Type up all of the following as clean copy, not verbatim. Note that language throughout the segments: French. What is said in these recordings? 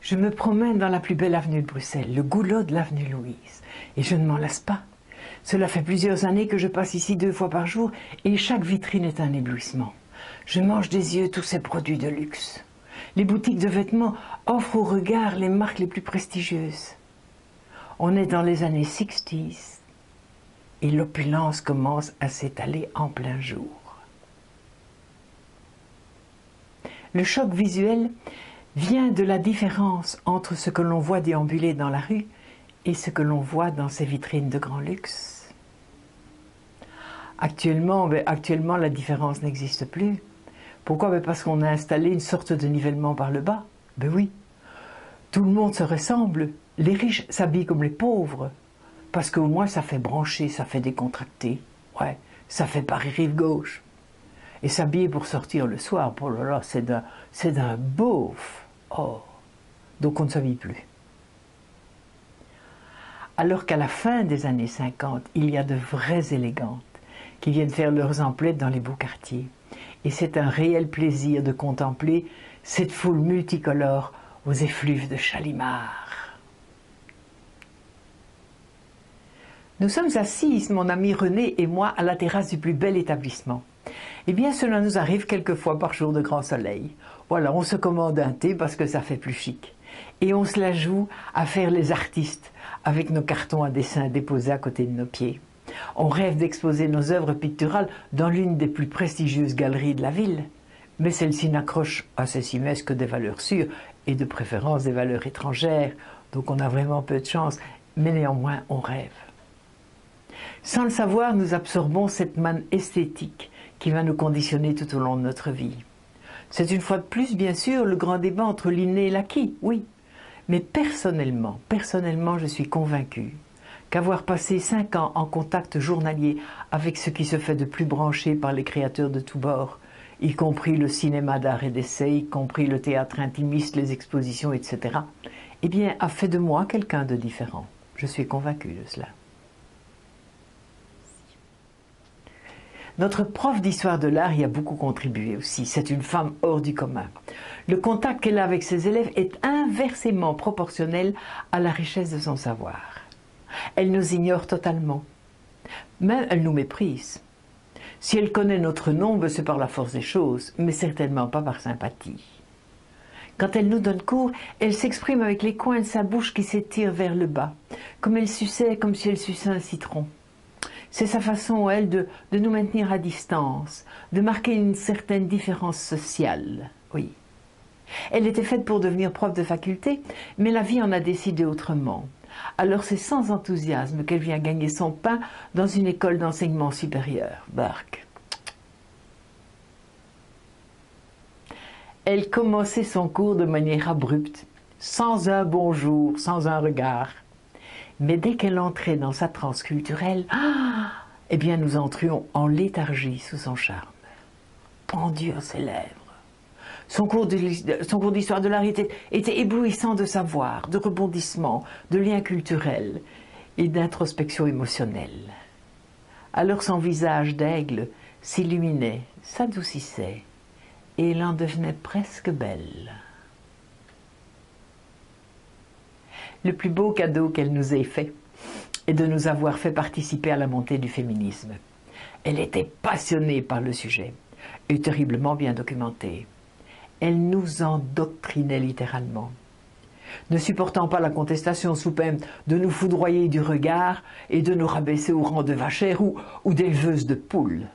Je me promène dans la plus belle avenue de Bruxelles, le goulot de l'avenue Louise, et je ne m'en lasse pas. Cela fait plusieurs années que je passe ici 2 fois par jour et chaque vitrine est un éblouissement. Je mange des yeux tous ces produits de luxe. Les boutiques de vêtements offrent au regard les marques les plus prestigieuses. On est dans les années 60s et l'opulence commence à s'étaler en plein jour. Le choc visuel vient de la différence entre ce que l'on voit déambuler dans la rue et ce que l'on voit dans ces vitrines de grand luxe. Actuellement, la différence n'existe plus. Pourquoi? Parce qu'on a installé une sorte de nivellement par le bas. Ben oui, tout le monde se ressemble. Les riches s'habillent comme les pauvres. Parce qu'au moins ça fait brancher, ça fait décontracter. Ouais, ça fait Paris rive gauche. Et s'habiller pour sortir le soir, oh là là, c'est d'un beauf. Oh, donc on ne s'habille plus. Alors qu'à la fin des années 50, il y a de vraies élégantes qui viennent faire leurs emplettes dans les beaux quartiers. Et c'est un réel plaisir de contempler cette foule multicolore aux effluves de Chalimard. Nous sommes assis, mon ami René et moi, à la terrasse du plus bel établissement. Eh bien, cela nous arrive quelques fois par jour de grand soleil. Voilà, on se commande un thé parce que ça fait plus chic. Et on se la joue à faire les artistes avec nos cartons à dessin déposés à côté de nos pieds. On rêve d'exposer nos œuvres picturales dans l'une des plus prestigieuses galeries de la ville. Mais celle-ci n'accroche à ces cimaises que des valeurs sûres et de préférence des valeurs étrangères. Donc on a vraiment peu de chance, mais néanmoins on rêve. Sans le savoir, nous absorbons cette manne esthétique qui va nous conditionner tout au long de notre vie. C'est une fois de plus, bien sûr, le grand débat entre l'inné et l'acquis, oui. Mais personnellement, je suis convaincue qu'avoir passé 5 ans en contact journalier avec ce qui se fait de plus branché par les créateurs de tous bords, y compris le cinéma d'art et d'essai, y compris le théâtre intimiste, les expositions, etc., eh bien, a fait de moi quelqu'un de différent. Je suis convaincue de cela. Notre prof d'histoire de l'art y a beaucoup contribué aussi. C'est une femme hors du commun. Le contact qu'elle a avec ses élèves est inversement proportionnel à la richesse de son savoir. Elle nous ignore totalement. Même elle nous méprise. Si elle connaît notre nom, c'est par la force des choses, mais certainement pas par sympathie. Quand elle nous donne cours, elle s'exprime avec les coins de sa bouche qui s'étirent vers le bas, comme si elle suçait un citron. C'est sa façon, elle, de nous maintenir à distance, de marquer une certaine différence sociale, oui. Elle était faite pour devenir prof de faculté, mais la vie en a décidé autrement. Alors c'est sans enthousiasme qu'elle vient gagner son pain dans une école d'enseignement supérieur. Bark. Elle commençait son cours de manière abrupte, sans un bonjour, sans un regard. Mais dès qu'elle entrait dans sa transe culturelle, eh bien nous entrions en léthargie sous son charme. Pendu à ses lèvres. Son cours d'histoire de l'art était éblouissant de savoir, de rebondissement, de liens culturels et d'introspection émotionnelle. Alors son visage d'aigle s'illuminait, s'adoucissait, et elle en devenait presque belle. Le plus beau cadeau qu'elle nous ait fait est de nous avoir fait participer à la montée du féminisme. Elle était passionnée par le sujet et terriblement bien documentée. Elle nous endoctrinait littéralement. Ne supportant pas la contestation sous peine de nous foudroyer du regard et de nous rabaisser au rang de vachères ou d'éleveuses de poules.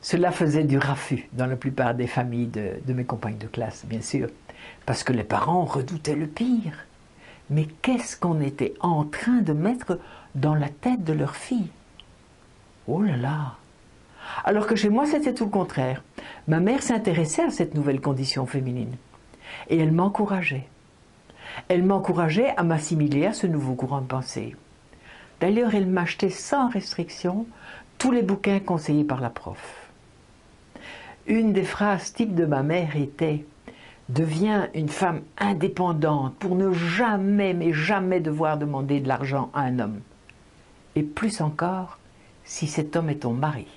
Cela faisait du raffut dans la plupart des familles de mes compagnes de classe, bien sûr, parce que les parents redoutaient le pire. Mais qu'est-ce qu'on était en train de mettre dans la tête de leur fille? Oh là là! Alors que chez moi, c'était tout le contraire. Ma mère s'intéressait à cette nouvelle condition féminine. Et elle m'encourageait. Elle m'encourageait à m'assimiler à ce nouveau courant de pensée. D'ailleurs, elle m'achetait sans restriction tous les bouquins conseillés par la prof. Une des phrases types de ma mère était « Deviens une femme indépendante pour ne jamais, mais jamais devoir demander de l'argent à un homme. Et plus encore, si cet homme est ton mari. »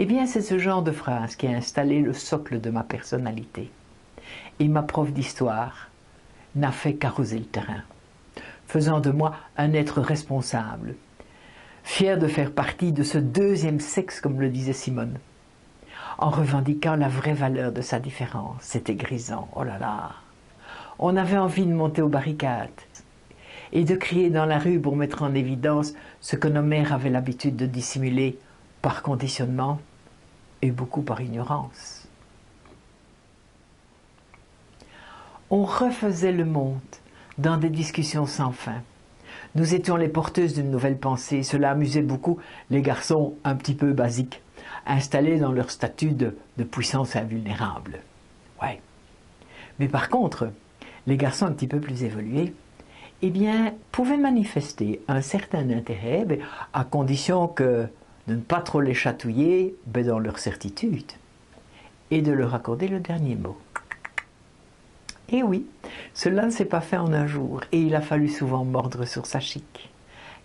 Eh bien, c'est ce genre de phrase qui a installé le socle de ma personnalité. Et ma prof d'histoire n'a fait qu'arroser le terrain, faisant de moi un être responsable, fier de faire partie de ce deuxième sexe, comme le disait Simone, en revendiquant la vraie valeur de sa différence. C'était grisant, oh là là. On avait envie de monter aux barricades et de crier dans la rue pour mettre en évidence ce que nos mères avaient l'habitude de dissimuler par conditionnement et beaucoup par ignorance. On refaisait le monde dans des discussions sans fin. Nous étions les porteuses d'une nouvelle pensée. Cela amusait beaucoup les garçons un petit peu basiques, installés dans leur statut de puissance invulnérable. Ouais. Mais par contre, les garçons un petit peu plus évolués, eh bien, pouvaient manifester un certain intérêt, à condition que de ne pas trop les chatouiller dans leur certitude, et de leur accorder le dernier mot. Et oui, cela ne s'est pas fait en un jour, et il a fallu souvent mordre sur sa chic,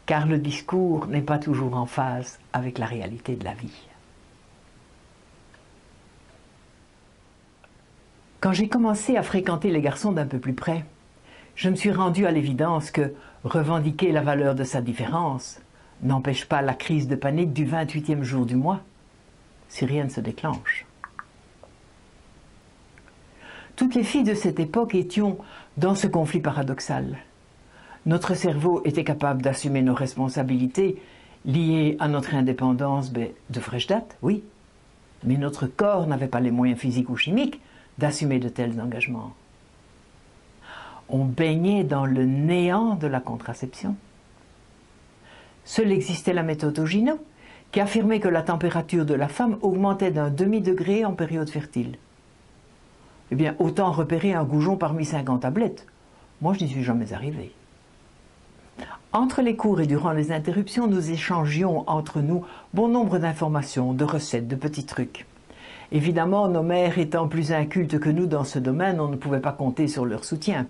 car le discours n'est pas toujours en phase avec la réalité de la vie. Quand j'ai commencé à fréquenter les garçons d'un peu plus près, je me suis rendu à l'évidence que revendiquer la valeur de sa différence n'empêche pas la crise de panique du 28e jour du mois, si rien ne se déclenche. Toutes les filles de cette époque étions dans ce conflit paradoxal. Notre cerveau était capable d'assumer nos responsabilités liées à notre indépendance de fraîche date, oui, mais notre corps n'avait pas les moyens physiques ou chimiques d'assumer de tels engagements. On baignait dans le néant de la contraception. Seule existait la méthode Ogino, qui affirmait que la température de la femme augmentait d'1 demi-degré en période fertile. Eh bien, autant repérer un goujon parmi 50 tablettes. Moi, je n'y suis jamais arrivé. Entre les cours et durant les interruptions, nous échangions entre nous bon nombre d'informations, de recettes, de petits trucs. Évidemment, nos mères étant plus incultes que nous dans ce domaine, on ne pouvait pas compter sur leur soutien.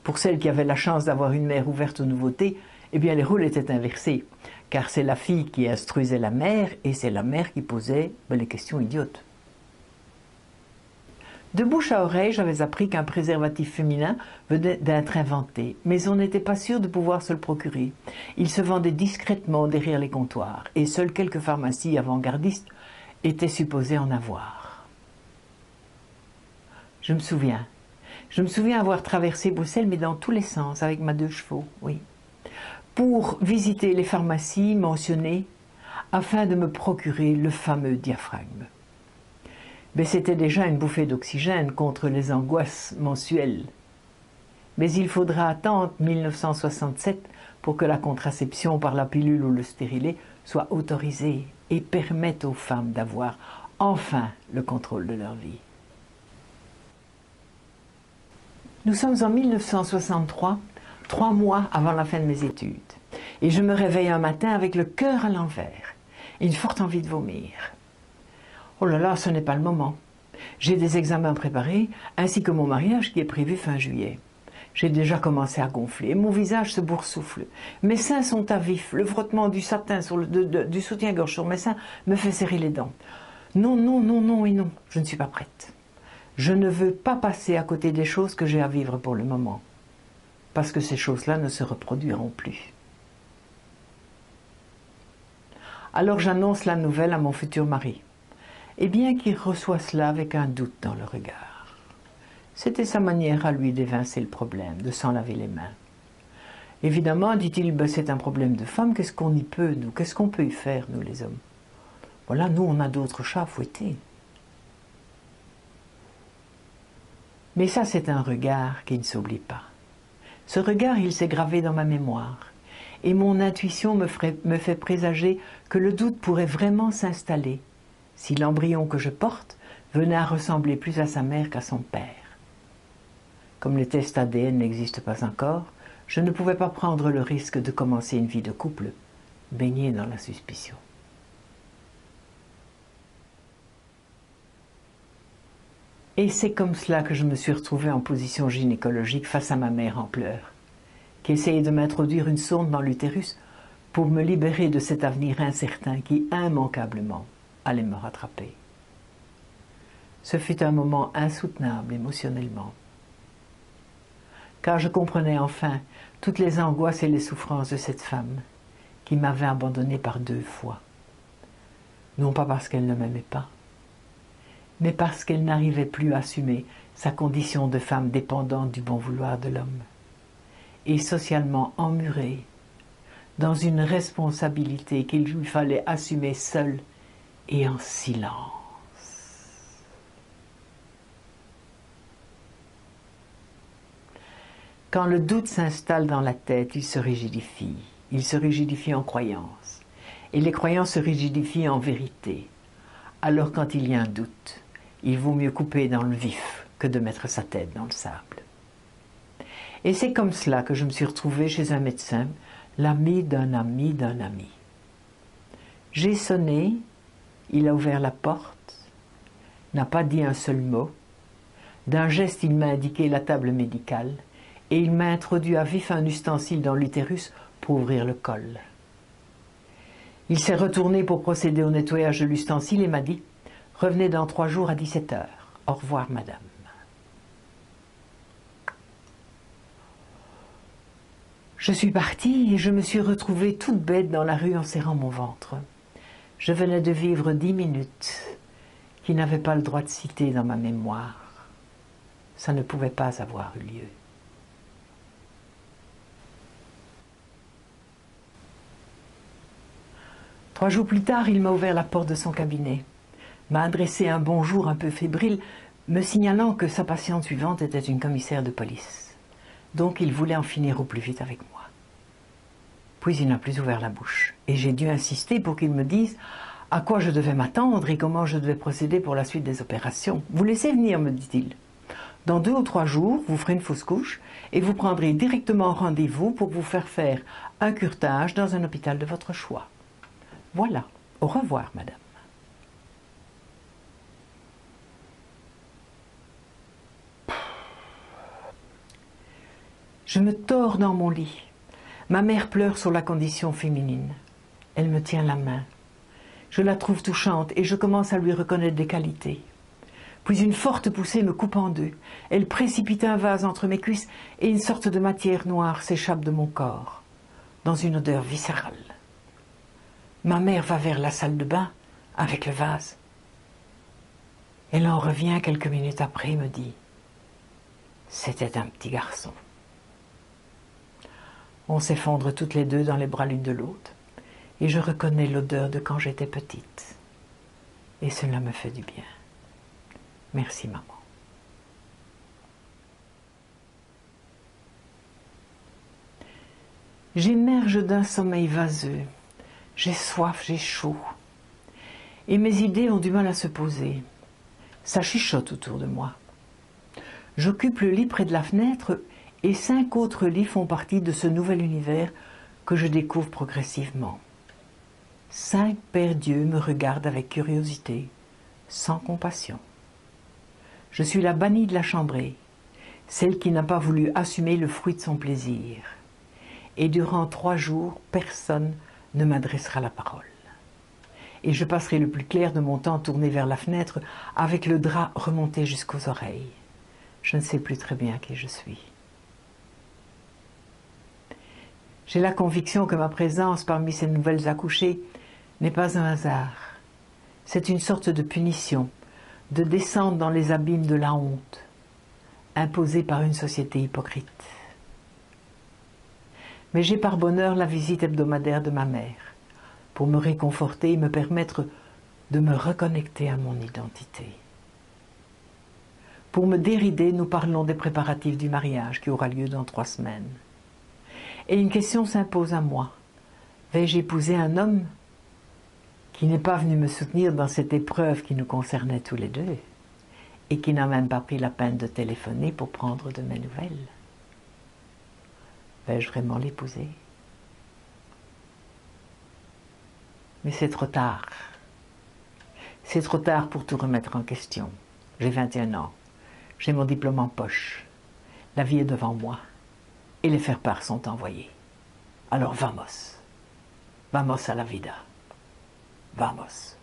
Pour celles qui avaient la chance d'avoir une mère ouverte aux nouveautés, eh bien les rôles étaient inversés, car c'est la fille qui instruisait la mère et c'est la mère qui posait les questions idiotes. De bouche à oreille, j'avais appris qu'un préservatif féminin venait d'être inventé, mais on n'était pas sûr de pouvoir se le procurer. Il se vendait discrètement derrière les comptoirs, et seules quelques pharmacies avant-gardistes étaient supposées en avoir. Je me souviens avoir traversé Bruxelles, mais dans tous les sens, avec ma 2 chevaux, oui, pour visiter les pharmacies mentionnées, afin de me procurer le fameux diaphragme. Mais c'était déjà une bouffée d'oxygène contre les angoisses mensuelles. Mais il faudra attendre 1967 pour que la contraception par la pilule ou le stérilet soit autorisée et permette aux femmes d'avoir enfin le contrôle de leur vie. Nous sommes en 1963, 3 mois avant la fin de mes études, et je me réveille un matin avec le cœur à l'envers et une forte envie de vomir. Oh là là, ce n'est pas le moment. J'ai des examens préparés, ainsi que mon mariage qui est prévu fin juillet. J'ai déjà commencé à gonfler, mon visage se boursoufle. Mes seins sont à vif, le frottement du satin du soutien-gorge sur mes seins me fait serrer les dents. Non, non, non, non et non, je ne suis pas prête. Je ne veux pas passer à côté des choses que j'ai à vivre pour le moment, parce que ces choses-là ne se reproduiront plus. Alors j'annonce la nouvelle à mon futur mari. Et bien qu'il reçoit cela avec un doute dans le regard. C'était sa manière à lui d'évincer le problème, de s'en laver les mains. Évidemment, dit-il, c'est un problème de femme, qu'est-ce qu'on y peut, nous? Qu'est-ce qu'on peut y faire, nous les hommes? Voilà, nous, on a d'autres chats à fouetter. Mais ça, c'est un regard qui ne s'oublie pas. Ce regard, il s'est gravé dans ma mémoire. Et mon intuition me fait présager que le doute pourrait vraiment s'installer si l'embryon que je porte venait à ressembler plus à sa mère qu'à son père. Comme les tests ADN n'existent pas encore, je ne pouvais pas prendre le risque de commencer une vie de couple, baignée dans la suspicion. Et c'est comme cela que je me suis retrouvée en position gynécologique face à ma mère en pleurs, qui essayait de m'introduire une sonde dans l'utérus pour me libérer de cet avenir incertain qui, immanquablement, allait me rattraper. Ce fut un moment insoutenable émotionnellement, car je comprenais enfin toutes les angoisses et les souffrances de cette femme qui m'avait abandonné par 2 fois. Non pas parce qu'elle ne m'aimait pas, mais parce qu'elle n'arrivait plus à assumer sa condition de femme dépendante du bon vouloir de l'homme, et socialement emmurée dans une responsabilité qu'il lui fallait assumer seule et en silence. Quand le doute s'installe dans la tête, il se rigidifie. Il se rigidifie en croyances. Et les croyances se rigidifient en vérité. Alors quand il y a un doute, il vaut mieux couper dans le vif que de mettre sa tête dans le sable. Et c'est comme cela que je me suis retrouvée chez un médecin, l'ami d'un ami d'un ami. J'ai sonné, il a ouvert la porte, n'a pas dit un seul mot. D'un geste, il m'a indiqué la table médicale et il m'a introduit à vif un ustensile dans l'utérus pour ouvrir le col. Il s'est retourné pour procéder au nettoyage de l'ustensile et m'a dit « Revenez dans 3 jours à 17 h. Au revoir, madame. » Je suis partie et je me suis retrouvée toute bête dans la rue en serrant mon ventre. Je venais de vivre 10 minutes qui n'avaient pas le droit de citer dans ma mémoire. Ça ne pouvait pas avoir eu lieu. Trois jours plus tard, il m'a ouvert la porte de son cabinet, m'a adressé un bonjour un peu fébrile, me signalant que sa patiente suivante était une commissaire de police. Donc il voulait en finir au plus vite avec moi. Puis il n'a plus ouvert la bouche, et j'ai dû insister pour qu'il me dise à quoi je devais m'attendre et comment je devais procéder pour la suite des opérations. « Vous laissez venir, me dit-il. Dans 2 ou 3 jours, vous ferez une fausse couche et vous prendrez directement rendez-vous pour vous faire un curetage dans un hôpital de votre choix. Voilà, au revoir, madame. » Je me tords dans mon lit. Ma mère pleure sur la condition féminine. Elle me tient la main. Je la trouve touchante et je commence à lui reconnaître des qualités. Puis une forte poussée me coupe en 2. Elle précipite un vase entre mes cuisses et une sorte de matière noire s'échappe de mon corps, dans une odeur viscérale. Ma mère va vers la salle de bain avec le vase. Elle en revient quelques minutes après et me dit « C'était un petit garçon. » On s'effondre toutes les 2 dans les bras l'une de l'autre et je reconnais l'odeur de quand j'étais petite. Et cela me fait du bien. Merci, maman. J'émerge d'un sommeil vaseux. J'ai soif, j'ai chaud. Et mes idées ont du mal à se poser. Ça chuchote autour de moi. J'occupe le lit près de la fenêtre et 5 autres lits font partie de ce nouvel univers que je découvre progressivement. 5 pères dieux me regardent avec curiosité, sans compassion. Je suis la bannie de la chambrée, celle qui n'a pas voulu assumer le fruit de son plaisir. Et durant 3 jours, personne ne m'adressera la parole. Et je passerai le plus clair de mon temps tourné vers la fenêtre avec le drap remonté jusqu'aux oreilles. Je ne sais plus très bien qui je suis. J'ai la conviction que ma présence parmi ces nouvelles accouchées n'est pas un hasard. C'est une sorte de punition, de descente dans les abîmes de la honte, imposée par une société hypocrite. Mais j'ai par bonheur la visite hebdomadaire de ma mère, pour me réconforter et me permettre de me reconnecter à mon identité. Pour me dérider, nous parlons des préparatifs du mariage qui aura lieu dans 3 semaines. Et une question s'impose à moi. Vais-je épouser un homme qui n'est pas venu me soutenir dans cette épreuve qui nous concernait tous les 2 et qui n'a même pas pris la peine de téléphoner pour prendre de mes nouvelles? Vais-je vraiment l'épouser? Mais c'est trop tard. C'est trop tard pour tout remettre en question. J'ai 21 ans. J'ai mon diplôme en poche. La vie est devant moi. Et les faire-part sont envoyés. Alors vamos. Vamos a la vida. Vamos.